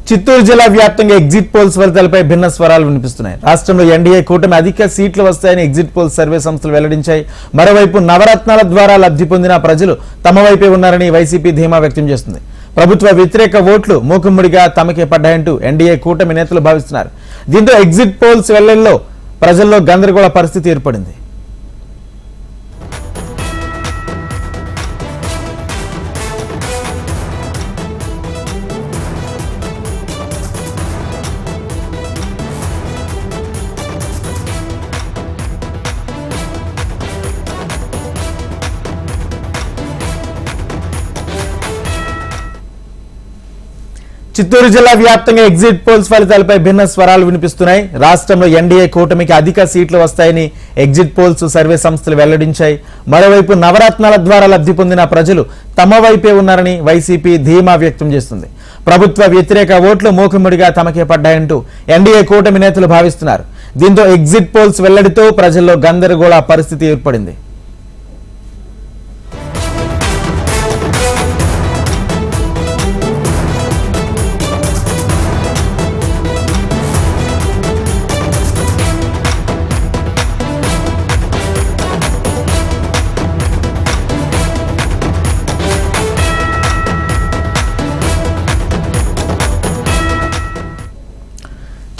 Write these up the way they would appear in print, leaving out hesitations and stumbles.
చిత్తూరు జిల్లా వ్యాప్తంగా exit polls ఫలితాలపై భిన్న స్వరాలు వినిపిస్తున్నాయి. రాష్ట్రంలో ఎన్డీఏ కూటమి అధిక సీట్లు వస్తాయని ఎగ్జిట్ పోల్స్ సర్వే సంస్థలు వెల్లడించాయి. మరోవైపు నవరత్నాల ద్వారా లబ్ధి పొందిన ప్రజలు తమ వైపే ఉన్నారని వైసీపీ ధీమా వ్యక్తం చేస్తుంది. ప్రభుత్వ వ్యతిరేక ఓట్లు మూకుమ్మడిగా తమకే పడ్డాయంటూ ఎన్డీఏ కూటమి నేతలు భావిస్తున్నారు. దీంతో ఎగ్జిట్ పోల్స్ వెల్లడిలో ప్రజల్లో గందరగోళ పరిస్థితి ఏర్పడింది. చిత్తూరు జిల్లా వ్యాప్తంగా ఎగ్జిట్ పోల్స్ ఫలితాలపై భిన్న స్వరాలు వినిపిస్తున్నాయి. రాష్ట్రంలో ఎన్డీఏ కూటమికి అధిక సీట్లు వస్తాయని ఎగ్జిట్ పోల్స్ సర్వే సంస్థలు వెల్లడించాయి. మరోవైపు నవరత్నాల ద్వారా లబ్ధి పొందిన ప్రజలు తమ వైపే ఉన్నారని వైసీపీ ధీమా వ్యక్తం చేస్తుంది. ప్రభుత్వ వ్యతిరేక ఓట్లు మూకుమ్మడిగా తమకే పడ్డాయంటూ ఎన్డీఏ కూటమి నేతలు భావిస్తున్నారు. దీంతో ఎగ్జిట్ పోల్స్ వెల్లడితో ప్రజల్లో గందరగోళ పరిస్థితి ఏర్పడింది.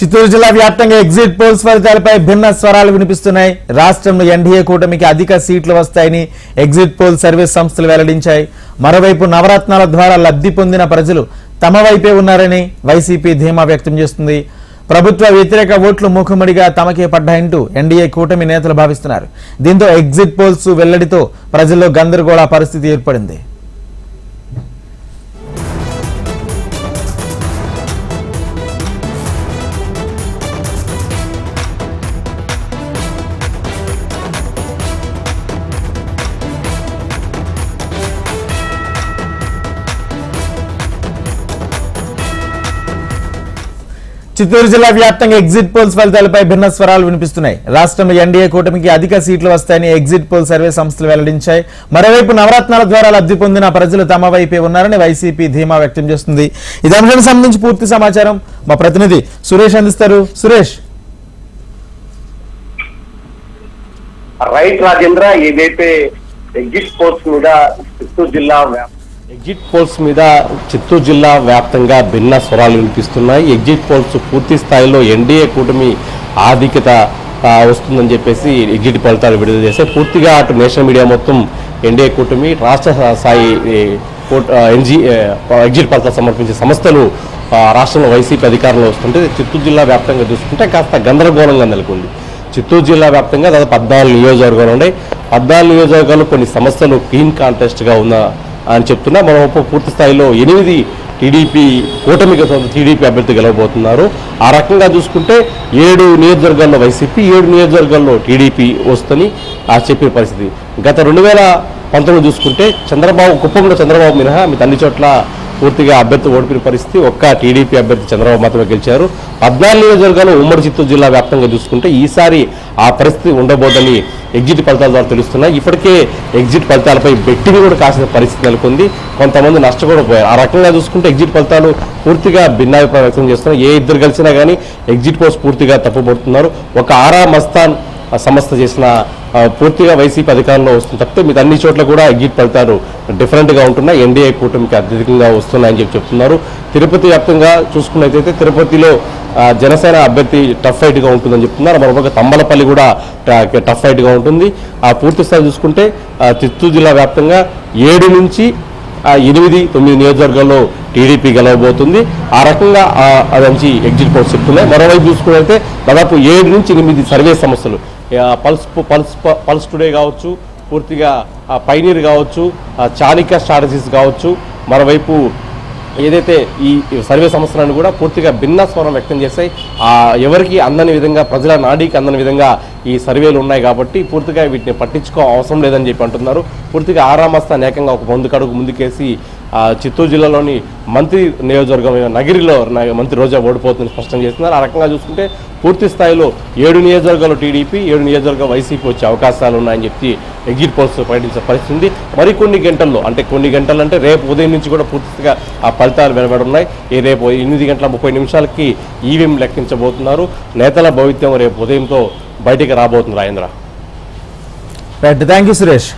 చిత్తూరు జిల్లా వ్యాప్తంగా ఎగ్జిట్ పోల్స్ ఫలితాలపై భిన్న స్వరాలు వినిపిస్తున్నాయి. రాష్ట్రంలో ఎన్డీఏ కూటమికి అధిక సీట్లు వస్తాయని ఎగ్జిట్ పోల్ సర్వే సంస్థలు వెల్లడించాయి. మరోవైపు నవరత్నాల ద్వారా లబ్ధి పొందిన ప్రజలు తమ వైపే ఉన్నారని వైసీపీ ధీమా వ్యక్తం చేస్తుంది. ప్రభుత్వ వ్యతిరేక ఓట్లు మూకుమ్మడిగా తమకే పడ్డాయంటూ ఎన్డీఏ కూటమి నేతలు భావిస్తున్నారు. దీంతో ఎగ్జిట్ పోల్స్ వెల్లడితో ప్రజల్లో గందరగోళ పరిస్థితి ఏర్పడింది. చిత్తూరు జిల్లా వ్యాప్తంగా ఎగ్జిట్ పోల్స్ ఫలితాలపై భిన్న స్వరాలు వినిపిస్తున్నాయి. రాష్ట్రంలో ఎన్డీఏ కూటమికి అధిక సీట్లు వస్తాయని ఎగ్జిట్ పోల్ సర్వే సంస్థలు వెల్లడించాయి. మరోవైపు నవరత్నాల ద్వారా లబ్ధి పొందిన ప్రజలు తమ వైపే ఉన్నారని వైసీపీ ధీమా వ్యక్తం చేస్తుంది. ఈ అంశానికి సంబంధించి పూర్తి సమాచారం మా ప్రతినిధి సురేష్ అందిస్తారు. సురేష్. రైట్ రాజేంద్ర, ఏదైతే ఎగ్జిట్ పోల్స్ మీద చిత్తూరు జిల్లా వ్యాప్తంగా భిన్న స్వరాలు వినిపిస్తున్నాయి. ఎగ్జిట్ పోల్స్ పూర్తి స్థాయిలో ఎన్డీఏ కూటమి ఆధిక్యత వస్తుందని చెప్పేసి ఎగ్జిట్ ఫలితాలు విడుదల చేశాయి. పూర్తిగా అటు నేషనల్ మీడియా మొత్తం ఎన్డీఏ కూటమి, రాష్ట్ర స్థాయి ఎగ్జిట్ ఫలితాలు సమర్పించే సంస్థలు రాష్ట్రంలో వైసీపీ అధికారంలో వస్తుంటే చిత్తూరు జిల్లా వ్యాప్తంగా చూసుకుంటే కాస్త గందరగోళంగా నెలకొంది. చిత్తూరు జిల్లా వ్యాప్తంగా దాదాపు 14 నియోజకవర్గాలు ఉన్నాయి. 14 నియోజకవర్గాలు కొన్ని సమస్యలు క్లీన్ కాంటెస్ట్గా ఉన్న అని చెప్తున్నా. మరోవైపు పూర్తి స్థాయిలో 8 టీడీపీ కూటమికి టీడీపీ అభ్యర్థి గెలవబోతున్నారు. ఆ రకంగా చూసుకుంటే 7 నియోజకవర్గాల్లో వైసీపీ, 7 నియోజకవర్గాల్లో టీడీపీ వస్తుందని చెప్పిన పరిస్థితి. గత 2019 చూసుకుంటే కుప్పంలో చంద్రబాబు మినహా మీ అన్ని చోట్ల పూర్తిగా అభ్యర్థి ఓడిపోయిన పరిస్థితి. ఒక్క టీడీపీ అభ్యర్థి చంద్రబాబు మాత్రమే గెలిచారు. 14 నియోజకవర్గాలు ఉమ్మడి చిత్తూరు జిల్లా వ్యాప్తంగా చూసుకుంటే ఈసారి ఆ పరిస్థితి ఉండబోదని ఎగ్జిట్ ఫలితాల ద్వారా తెలుస్తున్నాయి. ఇప్పటికే ఎగ్జిట్ ఫలితాలపై బెట్టింగ్ కూడా కాసిన పరిస్థితి నెలకొంది. కొంతమంది నష్టపోయారు. ఆ రకంగా చూసుకుంటే ఎగ్జిట్ ఫలితాలు పూర్తిగా భిన్నాభిప్రాయం వ్యక్తం చేస్తున్నారు. ఏ ఇద్దరు కలిసినా కానీ ఎగ్జిట్ పోల్స్ పూర్తిగా తప్పుపడుతున్నారు. ఒక ఆరా మస్తాన్ సంస్థ చేసిన పూర్తిగా వైసీపీ అధికారంలో వస్తుంది తప్పితే మీద అన్ని చోట్ల కూడా ఎగ్జిట్ ఫలితాలు డిఫరెంట్గా ఉంటున్నాయి. ఎన్డీఏ కూటమికి అత్యధికంగా వస్తున్నాయని చెప్తున్నారు. తిరుపతి వ్యాప్తంగా చూసుకున్నట్లయితే తిరుపతిలో జనసేన అభ్యర్థి టఫ్ ఫైట్గా ఉంటుందని చెప్తున్నారు. మరొక తంబలపల్లి కూడా టఫ్ ఫైట్గా ఉంటుంది. పూర్తి స్థాయి చూసుకుంటే చిత్తూరు జిల్లా వ్యాప్తంగా 7 నుంచి 8, 9 నియోజకవర్గాల్లో టీడీపీ గెలవబోతుంది. ఆ రకంగా అదంచి ఎగ్జిట్ పోల్స్ చెప్తున్నాయి. మరోవైపు చూసుకున్నట్లయితే దాదాపు 7 నుంచి 8 సర్వే సంస్థలు పల్స్ టుడే కావచ్చు, పూర్తిగా పైనీర్ కావచ్చు, చాణిక్య స్ట్రాటజీస్ కావచ్చు, మరోవైపు ఏదైతే ఈ సర్వే సంస్థలను కూడా పూర్తిగా భిన్న స్వరం వ్యక్తం చేస్తాయి. ఎవరికి అందని విధంగా, ప్రజల నాడీకి అందని విధంగా ఈ సర్వేలు ఉన్నాయి కాబట్టి పూర్తిగా వీటిని పట్టించుకో అవసరం లేదని చెప్పి అంటున్నారు. పూర్తిగా ఆరామస్థాన్ ఏకంగా ఒక ముందుకడుగు ముందుకేసి చిత్తూరు జిల్లాలోని మంత్రి నియోజకవర్గం నగిరిలో మంత్రి రోజా ఓడిపోతుందని స్పష్టం చేస్తున్నారు. ఆ రకంగా చూసుకుంటే పూర్తి స్థాయిలో 7 నియోజకవర్గాలు టీడీపీ, 7 నియోజకవర్గం వైసీపీ వచ్చే అవకాశాలు ఉన్నాయని చెప్పి ఎగ్జిట్ పోల్స్ ప్రకటించే పరిస్థితి ఉంది. మరికొన్ని గంటల్లో, అంటే కొన్ని గంటలు అంటే రేపు ఉదయం నుంచి కూడా పూర్తిగా ఆ ఫలితాలు వెలువడున్నాయి. రేపు 8:30 ఈవీఎం లెక్కించబోతున్నారు. నేతల భవిత్యం రేపు ఉదయంతో బయటికి రాబోతుంది. Rajendra, right, thank you Suresh.